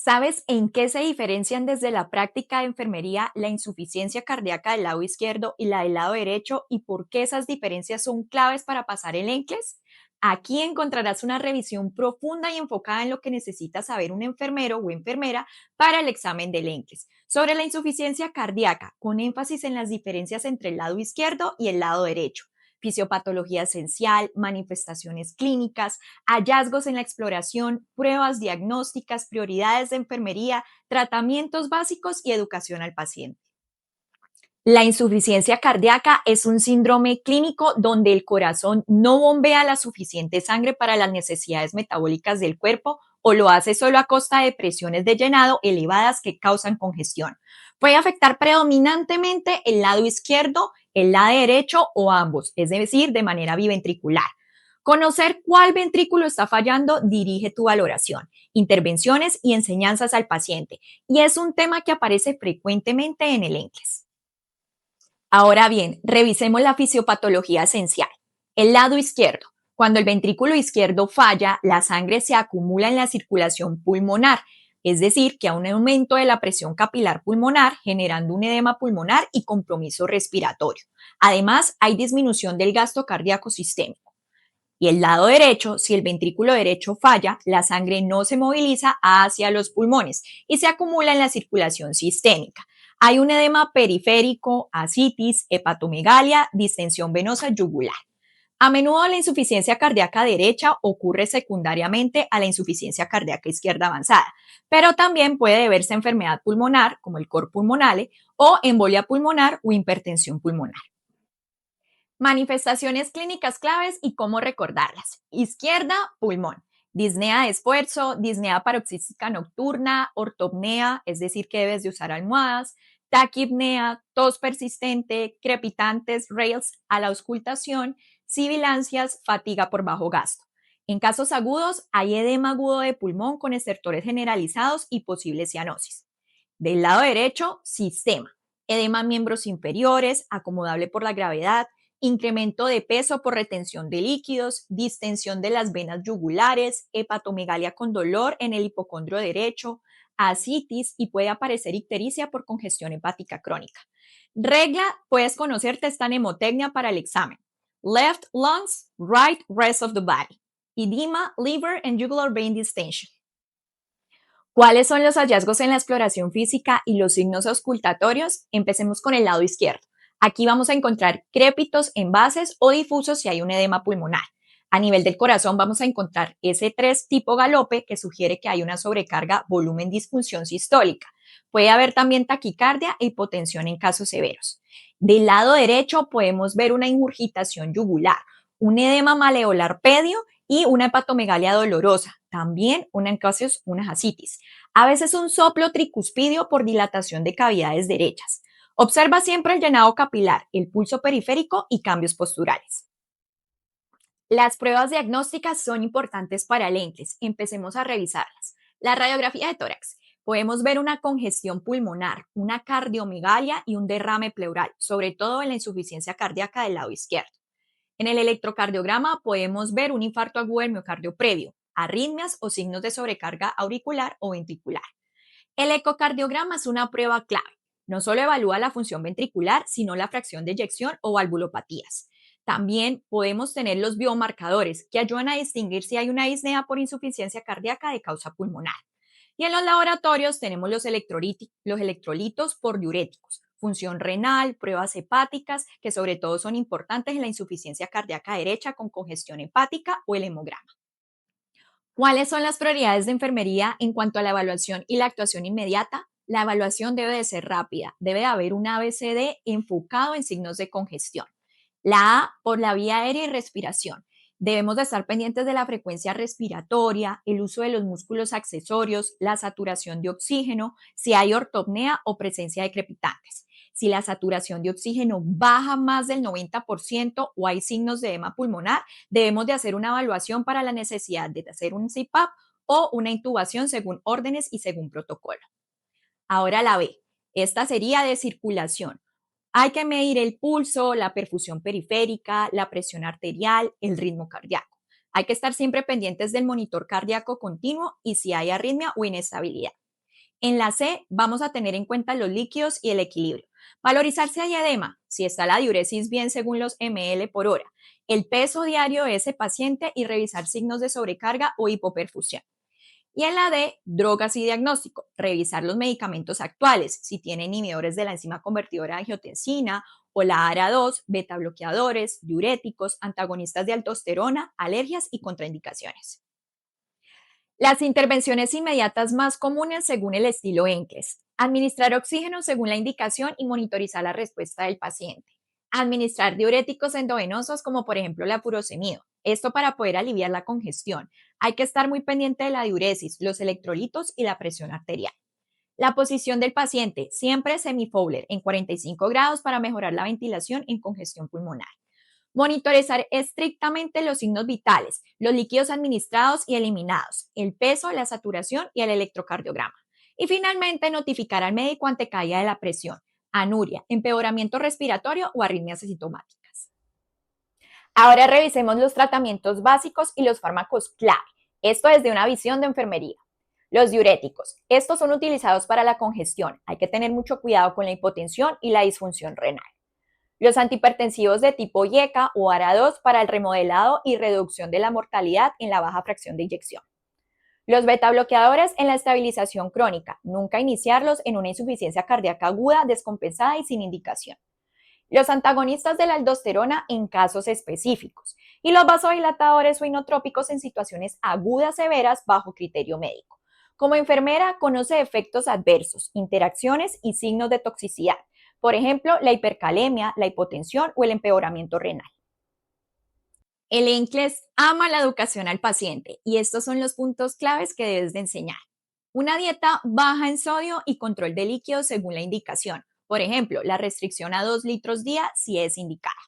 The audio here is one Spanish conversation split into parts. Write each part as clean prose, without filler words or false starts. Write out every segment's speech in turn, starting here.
¿Sabes en qué se diferencian desde la práctica de enfermería la insuficiencia cardíaca del lado izquierdo y la del lado derecho y por qué esas diferencias son claves para pasar el NCLEX? Aquí encontrarás una revisión profunda y enfocada en lo que necesita saber un enfermero o enfermera para el examen del NCLEX sobre la insuficiencia cardíaca, con énfasis en las diferencias entre el lado izquierdo y el lado derecho, fisiopatología esencial, manifestaciones clínicas, hallazgos en la exploración, pruebas diagnósticas, prioridades de enfermería, tratamientos básicos y educación al paciente. La insuficiencia cardíaca es un síndrome clínico donde el corazón no bombea la suficiente sangre para las necesidades metabólicas del cuerpo o lo hace solo a costa de presiones de llenado elevadas que causan congestión. Puede afectar predominantemente el lado izquierdo, el lado derecho o ambos, es decir, de manera biventricular. Conocer cuál ventrículo está fallando dirige tu valoración, intervenciones y enseñanzas al paciente, y es un tema que aparece frecuentemente en el ENCLES. Ahora bien, revisemos la fisiopatología esencial. El lado izquierdo. Cuando el ventrículo izquierdo falla, la sangre se acumula en la circulación pulmonar, es decir, que hay un aumento de la presión capilar pulmonar, generando un edema pulmonar y compromiso respiratorio. Además, hay disminución del gasto cardíaco sistémico. Y el lado derecho, si el ventrículo derecho falla, la sangre no se moviliza hacia los pulmones y se acumula en la circulación sistémica. Hay un edema periférico, ascitis, hepatomegalia, distensión venosa yugular. A menudo la insuficiencia cardíaca derecha ocurre secundariamente a la insuficiencia cardíaca izquierda avanzada, pero también puede deberse a enfermedad pulmonar como el cor pulmonale o embolia pulmonar o hipertensión pulmonar. Manifestaciones clínicas claves y cómo recordarlas. Izquierda, pulmón. Disnea de esfuerzo, disnea paroxística nocturna, ortopnea, es decir, que debes de usar almohadas, taquipnea, tos persistente, crepitantes, rails a la auscultación, sibilancias, fatiga por bajo gasto. En casos agudos, hay edema agudo de pulmón con estertores generalizados y posible cianosis. Del lado derecho, sistema. Edema en miembros inferiores, acomodable por la gravedad, incremento de peso por retención de líquidos, distensión de las venas yugulares, hepatomegalia con dolor en el hipocondrio derecho, ascitis y puede aparecer ictericia por congestión hepática crónica. Regla, puedes conocerte esta mnemotecnia para el examen. Left lungs, right rest of the body. Edema, liver and jugular vein distension. ¿Cuáles son los hallazgos en la exploración física y los signos auscultatorios? Empecemos con el lado izquierdo. Aquí vamos a encontrar crépitos en bases o difusos si hay un edema pulmonar. A nivel del corazón vamos a encontrar S3 tipo galope que sugiere que hay una sobrecarga volumen disfunción sistólica. Puede haber también taquicardia e hipotensión en casos severos. Del lado derecho podemos ver una ingurgitación yugular, un edema maleolar pedio y una hepatomegalia dolorosa. También una encosis, una ascitis. A veces un soplo tricuspidio por dilatación de cavidades derechas. Observa siempre el llenado capilar, el pulso periférico y cambios posturales. Las pruebas diagnósticas son importantes para el ENCLES. Empecemos a revisarlas. La radiografía de tórax. Podemos ver una congestión pulmonar, una cardiomegalia y un derrame pleural, sobre todo en la insuficiencia cardíaca del lado izquierdo. En el electrocardiograma podemos ver un infarto agudo del miocardio previo, arritmias o signos de sobrecarga auricular o ventricular. El ecocardiograma es una prueba clave. No solo evalúa la función ventricular, sino la fracción de eyección o valvulopatías. También podemos tener los biomarcadores que ayudan a distinguir si hay una disnea por insuficiencia cardíaca de causa pulmonar. Y en los laboratorios tenemos los electrolitos por diuréticos, función renal, pruebas hepáticas, que sobre todo son importantes en la insuficiencia cardíaca derecha con congestión hepática o el hemograma. ¿Cuáles son las prioridades de enfermería en cuanto a la evaluación y la actuación inmediata? La evaluación debe de ser rápida, debe de haber un ABCD enfocado en signos de congestión. La A por la vía aérea y respiración. Debemos de estar pendientes de la frecuencia respiratoria, el uso de los músculos accesorios, la saturación de oxígeno, si hay ortopnea o presencia de crepitantes. Si la saturación de oxígeno baja más del 90% o hay signos de edema pulmonar, debemos de hacer una evaluación para la necesidad de hacer un CPAP o una intubación según órdenes y según protocolo. Ahora la B. Esta sería de circulación. Hay que medir el pulso, la perfusión periférica, la presión arterial, el ritmo cardíaco. Hay que estar siempre pendientes del monitor cardíaco continuo y si hay arritmia o inestabilidad. En la C vamos a tener en cuenta los líquidos y el equilibrio. Valorizar si hay edema, si está la diuresis bien según los ml por hora, el peso diario de ese paciente y revisar signos de sobrecarga o hipoperfusión. Y en la D, drogas y diagnóstico, revisar los medicamentos actuales, si tiene inhibidores de la enzima convertidora de angiotensina o la ARA2, beta bloqueadores, diuréticos, antagonistas de aldosterona, alergias y contraindicaciones. Las intervenciones inmediatas más comunes según el estilo ENCLES. Administrar oxígeno según la indicación y monitorizar la respuesta del paciente. Administrar diuréticos endovenosos como por ejemplo la furosemida. Esto para poder aliviar la congestión. Hay que estar muy pendiente de la diuresis, los electrolitos y la presión arterial. La posición del paciente, siempre semi-Fowler en 45 grados para mejorar la ventilación en congestión pulmonar. Monitorizar estrictamente los signos vitales, los líquidos administrados y eliminados, el peso, la saturación y el electrocardiograma. Y finalmente, notificar al médico ante caída de la presión, anuria, empeoramiento respiratorio o arritmias asintomáticas. Ahora revisemos los tratamientos básicos y los fármacos clave. Esto desde una visión de enfermería. Los diuréticos. Estos son utilizados para la congestión. Hay que tener mucho cuidado con la hipotensión y la disfunción renal. Los antihipertensivos de tipo IECA o ARA2 para el remodelado y reducción de la mortalidad en la baja fracción de eyección. Los betabloqueadores en la estabilización crónica, nunca iniciarlos en una insuficiencia cardíaca aguda, descompensada y sin indicación. Los antagonistas de la aldosterona en casos específicos y los vasodilatadores o inotrópicos en situaciones agudas severas bajo criterio médico. Como enfermera, conoce efectos adversos, interacciones y signos de toxicidad, por ejemplo, la hipercalemia, la hipotensión o el empeoramiento renal. El ENCLES ama la educación al paciente y estos son los puntos claves que debes de enseñar. Una dieta baja en sodio y control de líquidos según la indicación. Por ejemplo, la restricción a 2 litros día si es indicada.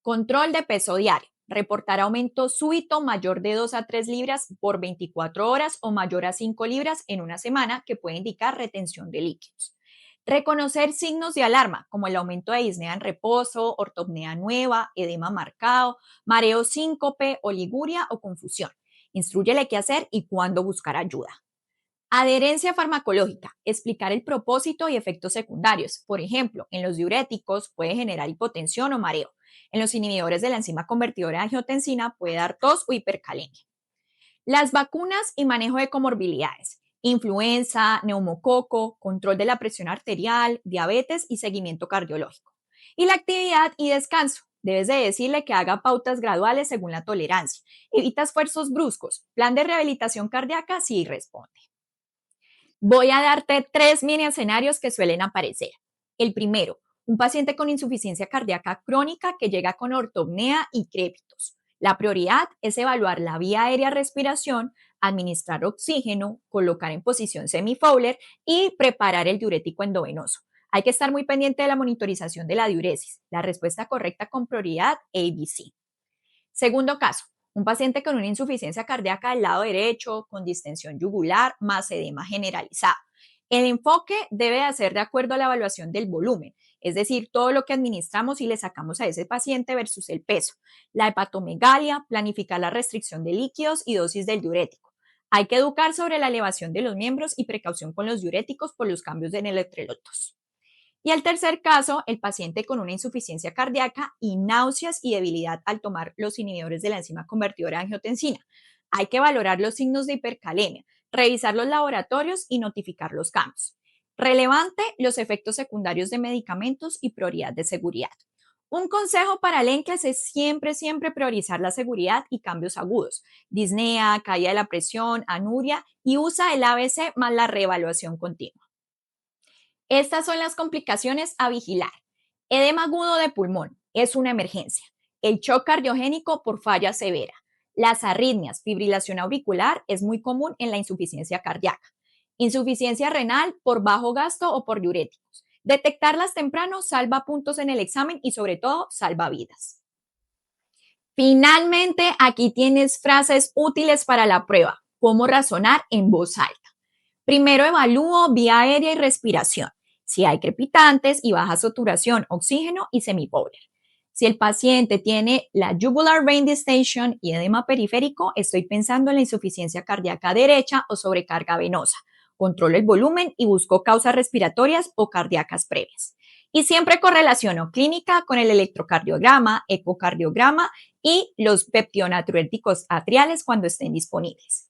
Control de peso diario. Reportar aumento súbito mayor de 2 a 3 libras por 24 horas o mayor a 5 libras en una semana que puede indicar retención de líquidos. Reconocer signos de alarma como el aumento de disnea en reposo, ortopnea nueva, edema marcado, mareo síncope, oliguria o confusión. Instrúyele qué hacer y cuándo buscar ayuda. Adherencia farmacológica. Explicar el propósito y efectos secundarios. Por ejemplo, en los diuréticos puede generar hipotensión o mareo. En los inhibidores de la enzima convertidora de angiotensina puede dar tos o hipercalemia. Las vacunas y manejo de comorbilidades. Influenza, neumococo, control de la presión arterial, diabetes y seguimiento cardiológico. Y la actividad y descanso. Debes de decirle que haga pautas graduales según la tolerancia. Evita esfuerzos bruscos. Plan de rehabilitación cardíaca si responde. Voy a darte 3 mini escenarios que suelen aparecer. El primero, un paciente con insuficiencia cardíaca crónica que llega con ortopnea y crépitos. La prioridad es evaluar la vía aérea respiración, administrar oxígeno, colocar en posición semi-Fowler y preparar el diurético endovenoso. Hay que estar muy pendiente de la monitorización de la diuresis, la respuesta correcta con prioridad ABC. Segundo caso, un paciente con una insuficiencia cardíaca del lado derecho, con distensión yugular, más edema generalizado. El enfoque debe hacer de acuerdo a la evaluación del volumen, es decir, todo lo que administramos y le sacamos a ese paciente versus el peso, la hepatomegalia, planificar la restricción de líquidos y dosis del diurético. Hay que educar sobre la elevación de los miembros y precaución con los diuréticos por los cambios en electrolitos. Y el tercer caso, el paciente con una insuficiencia cardíaca y náuseas y debilidad al tomar los inhibidores de la enzima convertidora de angiotensina. Hay que valorar los signos de hipercalemia, revisar los laboratorios y notificar los cambios. Relevante, los efectos secundarios de medicamentos y prioridad de seguridad. Un consejo para el ENCLES es siempre priorizar la seguridad y cambios agudos, disnea, caída de la presión, anuria y usa el ABC más la reevaluación continua. Estas son las complicaciones a vigilar. Edema agudo de pulmón es una emergencia. El shock cardiogénico por falla severa. Las arritmias, fibrilación auricular es muy común en la insuficiencia cardíaca. Insuficiencia renal por bajo gasto o por diuréticos. Detectarlas temprano salva puntos en el examen y sobre todo salva vidas. Finalmente, aquí tienes frases útiles para la prueba. Cómo razonar en voz alta. Primero evalúo vía aérea y respiración. Si hay crepitantes y baja saturación, oxígeno y semi-Fowler. Si el paciente tiene la jugular vein distension y edema periférico, estoy pensando en la insuficiencia cardíaca derecha o sobrecarga venosa. controlo el volumen y busco causas respiratorias o cardíacas previas. Y siempre correlaciono clínica con el electrocardiograma, ecocardiograma y los peptidonatriuréticos atriales cuando estén disponibles.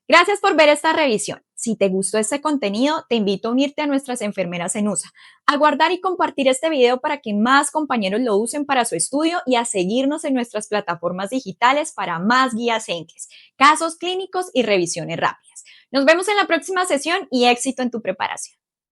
Gracias por ver esta revisión. Si te gustó este contenido, te invito a unirte a nuestras enfermeras en USA, a guardar y compartir este video para que más compañeros lo usen para su estudio y a seguirnos en nuestras plataformas digitales para más guías ENCLES, casos clínicos y revisiones rápidas. Nos vemos en la próxima sesión y éxito en tu preparación.